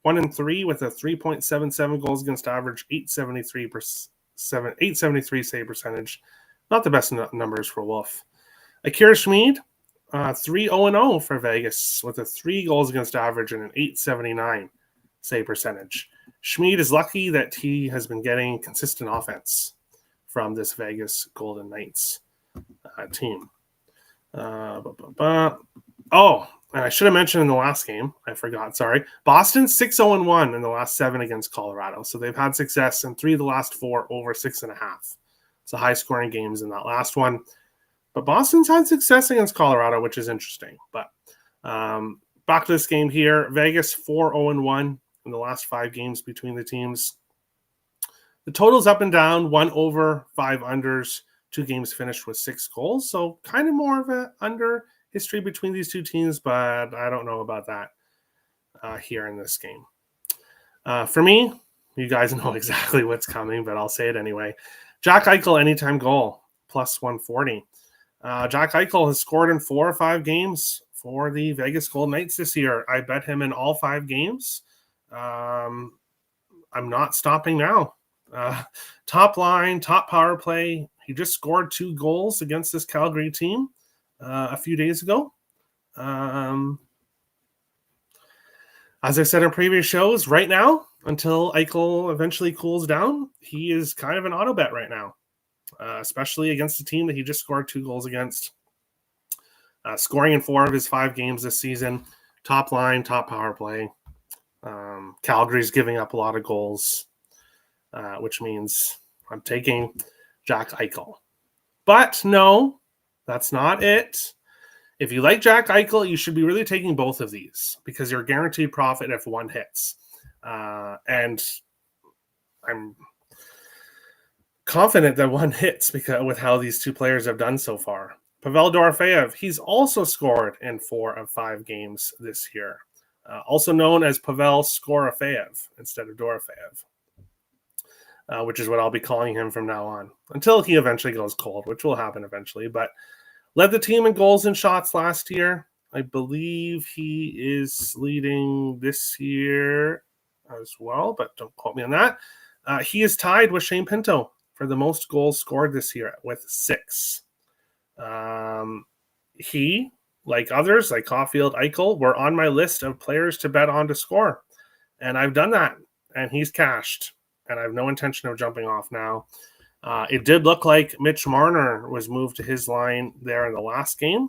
1-3 with a 3.77 goals against average, 873 save percentage. Not the best numbers for Wolf. Akira Schmid, 3-0 for Vegas with a 3 goals against average and an 879 save percentage. Schmid is lucky that he has been getting consistent offense from this Vegas Golden Knights team. And I should have mentioned in the last game, I forgot, sorry. Boston 6-0-1 in the last 7 against Colorado. So they've had success in 3 of the last 4 over 6.5. It's a high-scoring games in that last one. But Boston's had success against Colorado, which is interesting. But back to this game here. Vegas 4-0-1 in the last 5 games between the teams. The total's up and down, 1 over, 5 unders, 2 games finished with 6 goals. So kind of more of an under history between these two teams, but I don't know about that here in this game. For me, you guys know exactly what's coming, but I'll say it anyway. Jack Eichel anytime goal, plus 140. Jack Eichel has scored in 4 or 5 games for the Vegas Golden Knights this year. I bet him in all 5 games. I'm not stopping now. Top line, top power play. He just scored 2 goals against this Calgary team a few days ago. As I said in previous shows, right now, until Eichel eventually cools down, he is kind of an auto bet right now, especially against a team that he just scored 2 goals against. Scoring in 4 of his 5 games this season. Top line, top power play. Calgary's giving up a lot of goals, which means I'm taking Jack Eichel. But no, that's not it. If you like Jack Eichel, you should be really taking both of these because you're guaranteed profit if one hits. And I'm confident that one hits because with how these 2 players have done so far. Pavel Dorofeyev, he's also scored in 4 of 5 games this year. Also known as Pavel Skorofeyev instead of Dorofeyev, which is what I'll be calling him from now on until he eventually goes cold, which will happen eventually. But led the team in goals and shots last year. I believe he is leading this year as well, but don't quote me on that. He is tied with Shane Pinto for the most goals scored this year with 6. He, like others, like Caulfield, Eichel, were on my list of players to bet on to score. And I've done that, and he's cashed. and I have no intention of jumping off now. It did look like Mitch Marner was moved to his line there in the last game,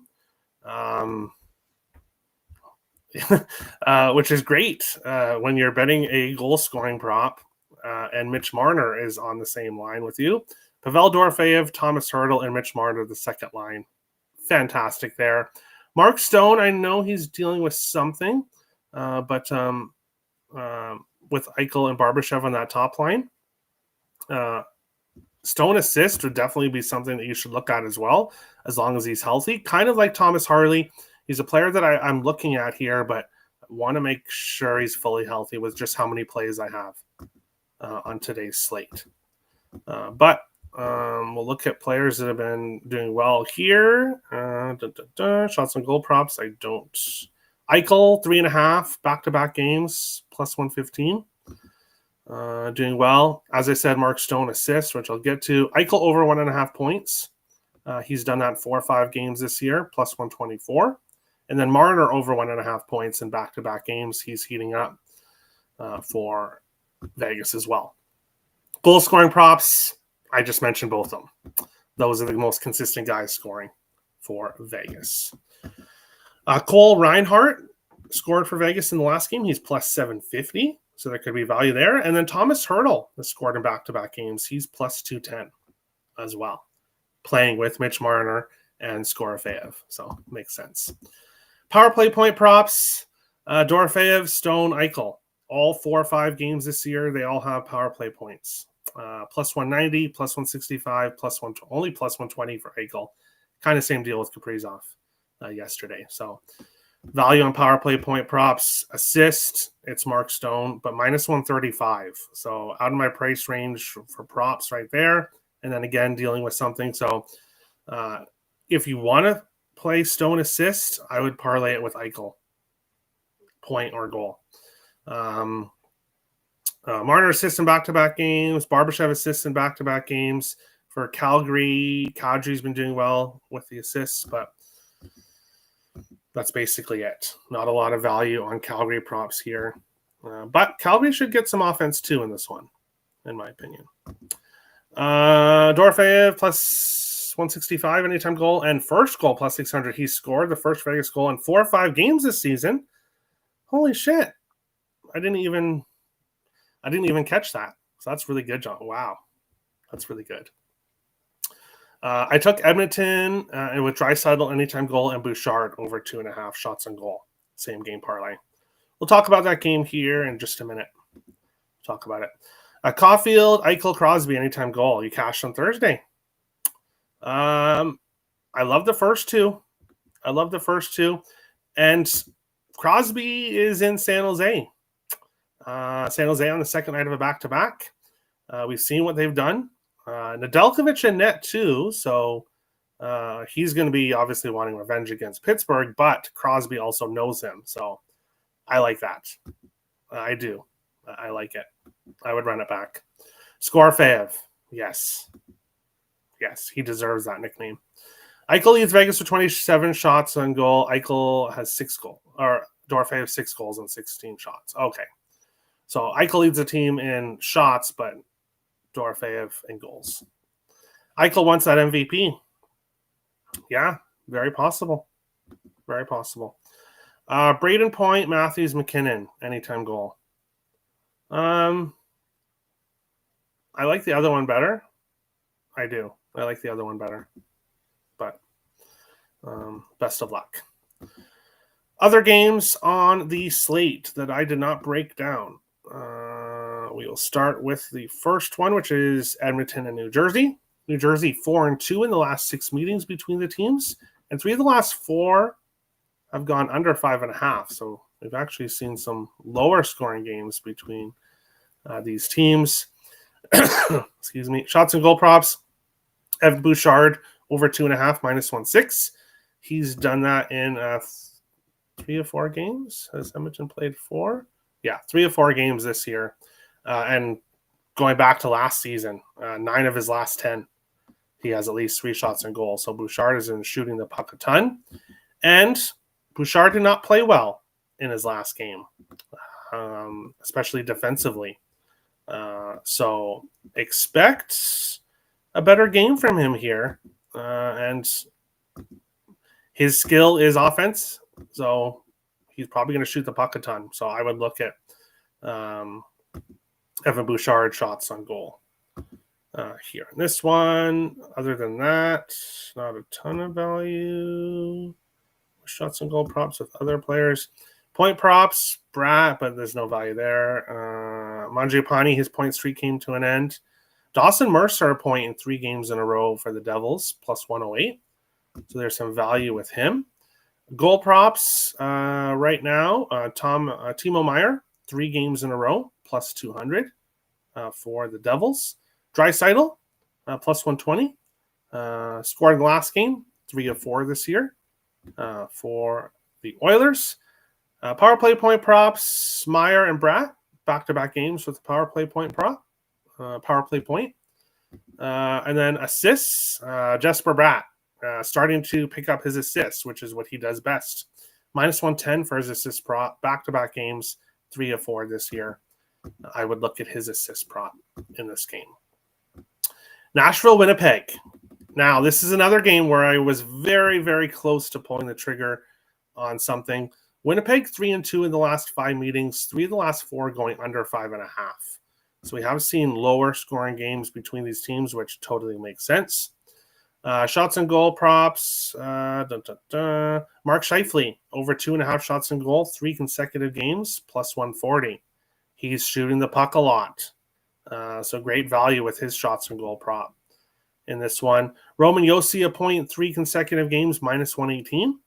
which is great when you're betting a goal-scoring prop, and Mitch Marner is on the same line with you. Pavel Dorofeyev, Thomas Hertl, and Mitch Marner, the second line. Fantastic there. Mark Stone, I know he's dealing with something, but with Eichel and Barbashev on that top line, Stone assist would definitely be something that you should look at as well, as long as he's healthy. Kind of like Thomas Harley. He's a player that I'm looking at here, but I want to make sure he's fully healthy with just how many plays I have on today's slate. But we'll look at players that have been doing well here. Shots on goal props. I don't. Eichel, 3.5 back-to-back games, plus 115. Doing well. As I said, Mark Stone assists, which I'll get to. Eichel over 1.5 points. He's done that 4 or 5 games this year, plus 124. And then Marner over 1.5 points in back-to-back games. He's heating up for Vegas as well. Goal scoring props, I just mentioned both of them. Those are the most consistent guys scoring for Vegas. Cole Reinhardt scored for Vegas in the last game. He's plus 750, so there could be value there. And then Thomas Hertl has scored in back-to-back games. He's plus 210 as well, playing with Mitch Marner and Dorofeyev, so makes sense. Power play point props, Dorofeyev, Stone, Eichel. All 4 or 5 games this year, they all have power play points. Plus 190, plus 165, only plus 120 for Eichel. Kind of same deal with Kaprizov yesterday. So value on power play point props. Assist, it's Mark Stone, but minus 135. So out of my price range for props right there. And then again, dealing with something. So if you want to play Stone assist, I would parlay it with Eichel, point or goal. Marner assists in back-to-back games. Barbashev assists in back-to-back games. For Calgary, Kadri's been doing well with the assists, but that's basically it. Not a lot of value on Calgary props here. But Calgary should get some offense too in this one, in my opinion. Dorofeyev plus 165 anytime goal, and first goal plus 600. He scored the first Vegas goal in 4 or 5 games this season. Holy shit. I didn't even catch that. So that's really good, John. Wow. That's really good. I took Edmonton with Draisaitl anytime goal and Bouchard over 2.5 shots on goal. Same game parlay. We'll talk about that game here in just a minute. Talk about it. Caulfield, Eichel, Crosby anytime goal. You cashed on Thursday. I love the first two. And Crosby is in San Jose. San Jose on the second night of a back-to-back. We've seen what they've done. Nedeljkovic in net too, so he's going to be obviously wanting revenge against Pittsburgh, but Crosby also knows him, so I like that. I do. I like it. I would run it back. Dorofeyev, yes. Yes, he deserves that nickname. Eichel leads Vegas with 27 shots on goal. Eichel has 6 goals, or Dorofeyev 6 goals and 16 shots. Okay. So Eichel leads the team in shots, but Dorofeyev in goals. Eichel wants that MVP. Yeah, very possible. Very possible. Braden Point, Matthews, McKinnon, anytime goal. I like the other one better. I do. I like the other one better. But best of luck. Other games on the slate that I did not break down. We will start with the first one, which is Edmonton and New Jersey. New Jersey 4-2 in the last 6 meetings between the teams, and 3 of the last 4 have gone under 5.5. So we've actually seen some lower scoring games between these teams. Excuse me. Shots and goal props. Evan Bouchard over 2.5 minus 1.6. He's done that in 3 or 4 games. Has Edmonton played 4? Yeah, 3 or 4 games this year. And going back to last season, 9 of his last 10, he has at least 3 shots on goal. So Bouchard is in shooting the puck a ton. And Bouchard did not play well in his last game, especially defensively. So expect a better game from him here. And his skill is offense, so he's probably going to shoot the puck a ton. So I would look at Evan Bouchard shots on goal here. In this one, other than that, not a ton of value. Shots on goal props with other players. Point props, Brat, but there's no value there. Mangiapane, his point streak came to an end. Dawson Mercer, a point in 3 games in a row for the Devils, plus 108. So there's some value with him. Goal props right now, Timo Meier, 3 games in a row, plus 200 for the Devils. Draisaitl, plus 120. Scored in the last game, 3 of 4 this year for the Oilers. Power play point props, Meier and Bratt, back-to-back games with the power play point prop, power play point. And then assists, Jesper Bratt, starting to pick up his assists, which is what he does best. Minus 110 for his assist prop, back-to-back games, 3 of 4 this year. I would look at his assist prop in this game. Nashville, Winnipeg. Now, this is another game where I was very, very close to pulling the trigger on something. Winnipeg 3-2 in the last 5 meetings, 3 of the last 4 going under 5.5. So we have seen lower scoring games between these teams, which totally makes sense. Shots and goal props. Mark Scheifele, over 2.5 shots and goal, 3 consecutive games, plus 140. He's shooting the puck a lot. So great value with his shots and goal prop in this one. Roman Josi, a point in 3 consecutive games, minus 118.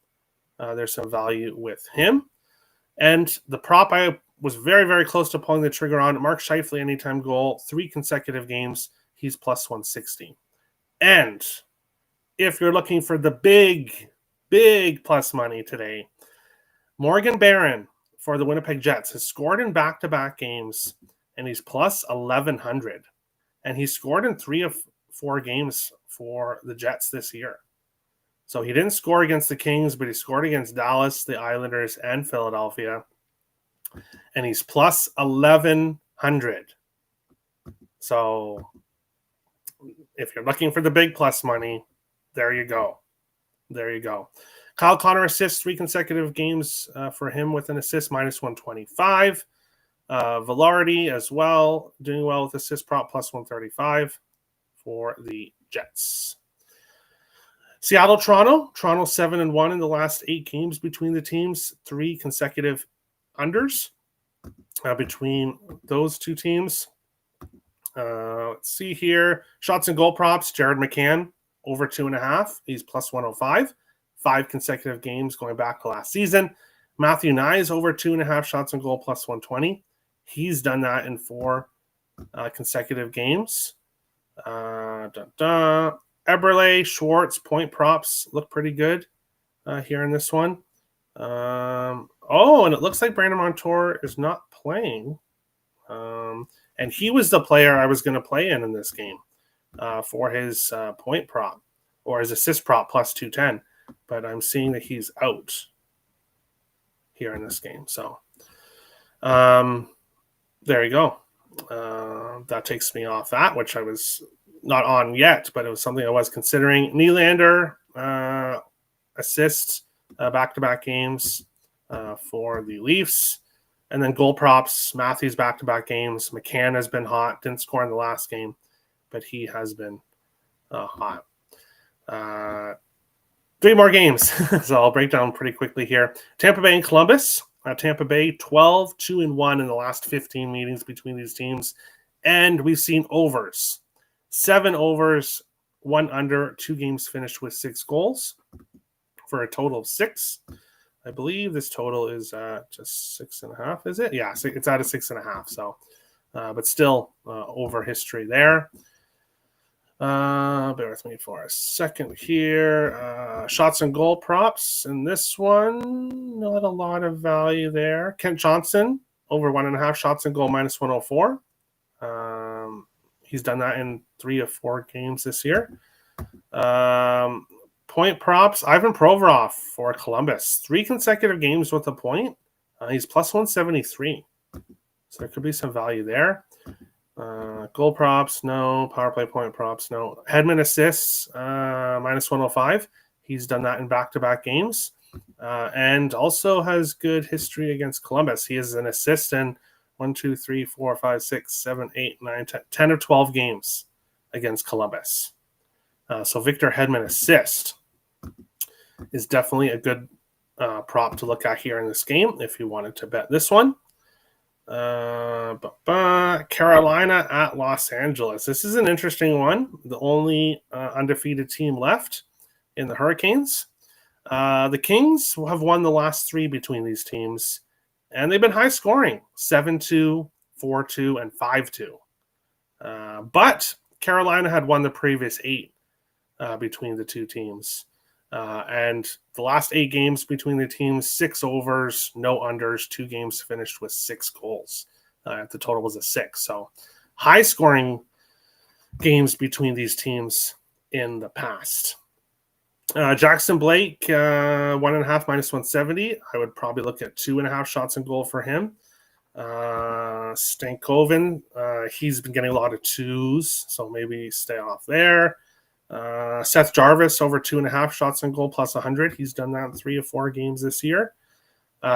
There's some value with him. And the prop I was very, very close to pulling the trigger on, Mark Scheifele, anytime goal, 3 consecutive games, he's plus 160. And if you're looking for the big, big plus money today, Morgan Barron for the Winnipeg Jets has scored in back-to-back games, and he's plus 1,100. And he scored in 3 of 4 games for the Jets this year. So he didn't score against the Kings, but he scored against Dallas, the Islanders, and Philadelphia. And he's plus 1,100. So if you're looking for the big plus money, there you go. There you go. Kyle Connor assists 3 consecutive games for him with an assist, minus 125. Velarde as well, doing well with assist prop, plus 135 for the Jets. Seattle, Toronto. Toronto 7-1 in the last 8 games between the teams. 3 consecutive unders between those 2 teams. Let's see here. Shots and goal props. Jared McCann, over 2.5. He's plus 105. 5 consecutive games going back to last season. Matthew Nyes, over 2.5 shots and goal, plus 120. He's done that in 4 consecutive games. Eberle, Schwartz, point props look pretty good here in this one. And it looks like Brandon Montour is not playing. And he was the player I was going to play in this game for his point prop or his assist prop, plus 210. But I'm seeing that he's out here in this game. So there you go. That takes me off that, which I was not on yet, but it was something I was considering. Nylander assists back-to-back games for the Leafs. And then goal props, Matthews back-to-back games. McCann has been hot. Didn't score in the last game, but he has been hot. 3 more games. So I'll break down pretty quickly here. Tampa Bay and Columbus. Tampa Bay 12-2-1 in the last 15 meetings between these teams. And we've seen overs. 7 overs, 1 under, 2 games finished with 6 goals for a total of 6. I believe this total is at just 6.5, is it? Yeah, it's at a 6.5. So, but still over history there. Bear with me for a second here. Shots and goal props. In this one, not a lot of value there. Kent Johnson, over 1.5 shots and goal, minus 104. He's done that in 3 of 4 games this year. Point props. Ivan Provorov for Columbus. 3 consecutive games with a point. He's plus 173. So there could be some value there. Goal props, no. Power play point props, no. Hedman assists, minus 105. He's done that in back-to-back games. And also has good history against Columbus. He is an assist in 1, 2, 3, 4, 5, 6, 7, 8, 9, 10, 10 of 12 games against Columbus. So Victor Hedman assist is definitely a good prop to look at here in this game if you wanted to bet this one. Carolina at Los Angeles. This is an interesting one. The only undefeated team left in the Hurricanes. The Kings have won the last 3 between these teams, and they've been high scoring, 7-2, 4-2, and 5-2. But Carolina had won the previous 8 between the two teams. And the last 8 games between the teams, 6 overs, no unders, 2 games finished with 6 goals. The total was a 6. So high scoring games between these teams in the past. Jackson Blake, 1.5 minus 170. I would probably look at 2.5 shots on goal for him. Stankoven, he's been getting a lot of 2s, so maybe stay off there. Seth Jarvis over 2.5 shots on goal plus 100. He's done that in 3 of 4 games this year.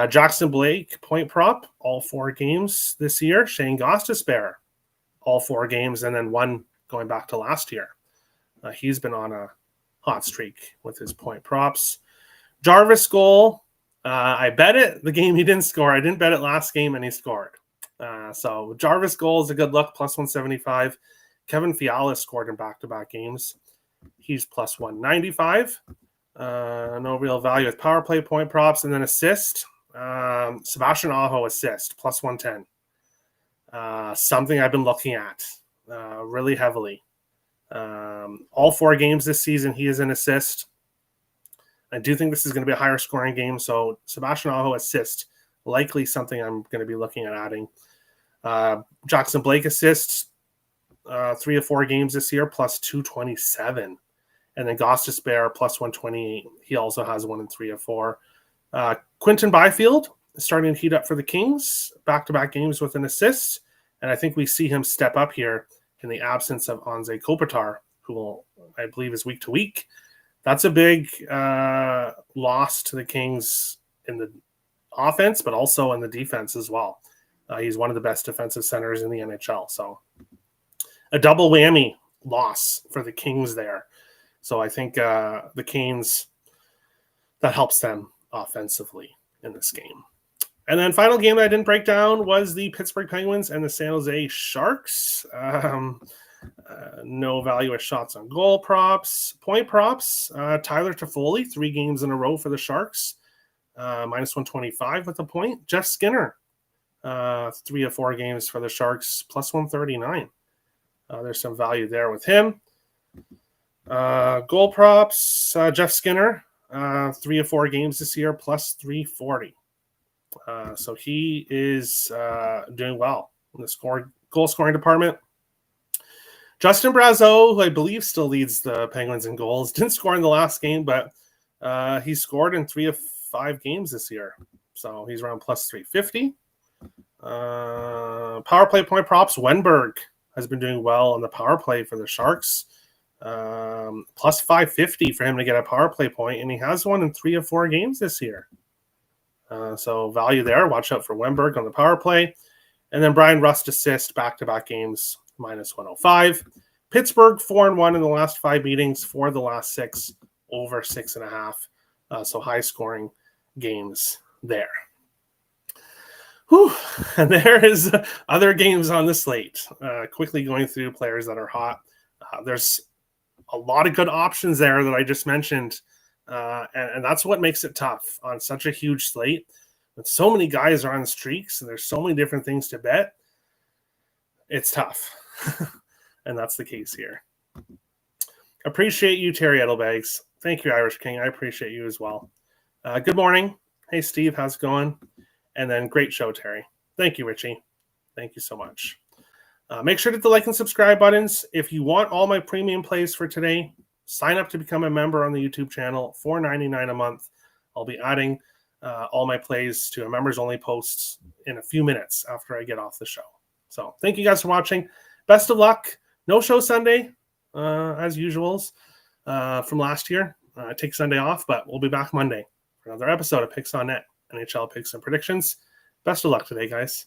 Jackson Blake, point prop, all 4 games this year. Shane Gostisbehere, all 4 games, and then 1 going back to last year. He's been on a hot streak with his point props. Jarvis goal, I bet it the game he didn't score. I didn't bet it last game, and he scored. So Jarvis goal is a good look, plus 175. Kevin Fiala scored in back-to-back games. He's plus 195. No real value with power play point props. And then assist. Sebastian Aho assist, plus 110. Something I've been looking at really heavily. All 4 games this season, he is an assist. I do think this is going to be a higher scoring game. So Sebastian Aho assist, likely something I'm going to be looking at adding. Jackson Blake assists. 3 of 4 games this year, plus 227. And then Gostisbehere, plus 128. He also has 1 in 3 of 4. Quinton Byfield is starting to heat up for the Kings. Back-to-back games with an assist. And I think we see him step up here in the absence of Anze Kopitar, who will, I believe, is week to week. That's a big loss to the Kings in the offense, but also in the defense as well. He's one of the best defensive centers in the NHL. So a double whammy loss for the Kings there. So I think the Canes, that helps them offensively in this game. And then final game that I didn't break down was the Pittsburgh Penguins and the San Jose Sharks. No value with shots on goal props. Point props, Tyler Toffoli, 3 games in a row for the Sharks. Minus 125 with a point. Jeff Skinner, 3 of 4 games for the Sharks, plus 139. There's some value there with him. Goal props, Jeff Skinner, 3 of 4 games this year, plus 340. So he is doing well in the goal scoring department. Justin Brazeau, who I believe still leads the Penguins in goals, didn't score in the last game, but he scored in 3 of 5 games this year. So he's around plus 350. Power play point props, Wenberg has been doing well on the power play for the Sharks. Plus 550 for him to get a power play point, and he has 1 in 3 of 4 games this year. So value there. Watch out for Wenberg on the power play. And then Brian Rust assist, back-to-back games, minus 105. Pittsburgh 4-1 in the last 5 meetings, 4 of the last 6, over 6.5. So high scoring games there. Whew. And there is other games on the slate. Quickly going through players that are hot. There's a lot of good options there that I just mentioned. And that's what makes it tough on such a huge slate. When so many guys are on streaks and there's so many different things to bet, it's tough. And that's the case here. Appreciate you, Terry Edelbags. Thank you, Irish King. I appreciate you as well. Good morning. Hey, Steve. How's it going? And then great show, Terry. Thank you, Richie. Thank you so much. Make sure to hit the like and subscribe buttons. If you want all my premium plays for today, sign up to become a member on the YouTube channel, $4.99 a month. I'll be adding all my plays to a members-only posts in a few minutes after I get off the show. So thank you guys for watching. best of luck. No show Sunday, as usuals, from last year. Take Sunday off, but we'll be back Monday for another episode of Picks on Net, NHL picks and predictions. Best of luck today, guys.